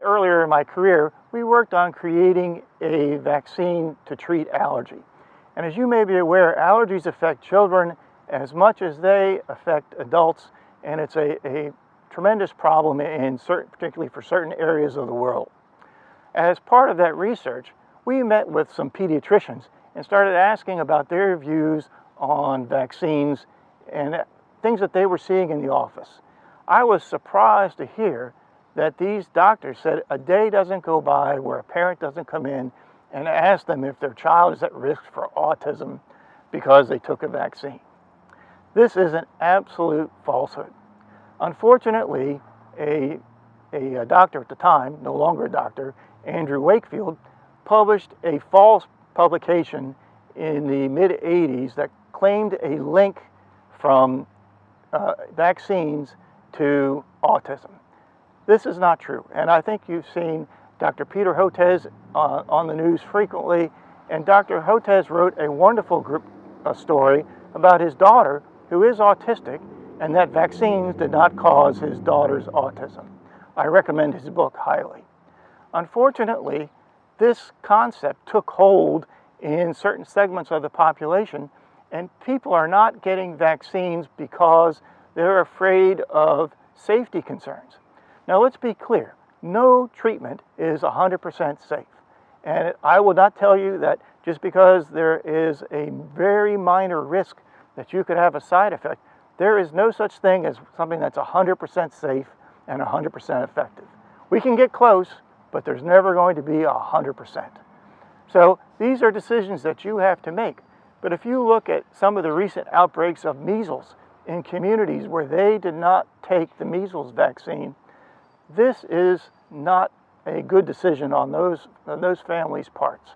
earlier in my career, we worked on creating a vaccine to treat allergy. And as you may be aware, allergies affect children as much as they affect adults, and it's a tremendous problem particularly for certain areas of the world. As part of that research, we met with some pediatricians and started asking about their views on vaccines and things that they were seeing in the office. I was surprised to hear that these doctors said a day doesn't go by where a parent doesn't come in and ask them if their child is at risk for autism because they took a vaccine. This is an absolute falsehood. Unfortunately, a doctor at the time, no longer a doctor, Andrew Wakefield, published a false publication in the mid-'80s that claimed a link from vaccines to autism. This is not true, and I think you've seen Dr. Peter Hotez on the news frequently, and Dr. Hotez wrote a wonderful story about his daughter who is autistic and that vaccines did not cause his daughter's autism. I recommend his book highly. Unfortunately, this concept took hold in certain segments of the population, and people are not getting vaccines because they're afraid of safety concerns. Now let's be clear, no treatment is 100% safe. And I will not tell you that just because there is a very minor risk that you could have a side effect, there is no such thing as something that's 100% safe and 100% effective. We can get close, but there's never going to be 100%. So these are decisions that you have to make. But if you look at some of the recent outbreaks of measles in communities where they did not take the measles vaccine, this is not a good decision on those families' parts.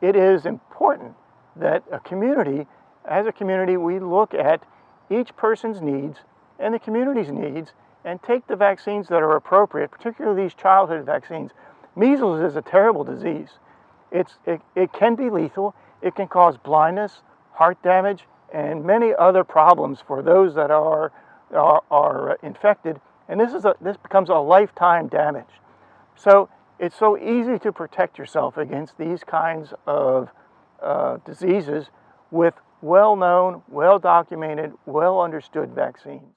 It is important that as a community, we look at each person's needs and the community's needs and take the vaccines that are appropriate, particularly these childhood vaccines. Measles is a terrible disease. It can be lethal. It can cause blindness, heart damage, and many other problems for those that are infected. And this becomes a lifetime damage. So it's so easy to protect yourself against these kinds of diseases with well-known, well-documented, well-understood vaccines.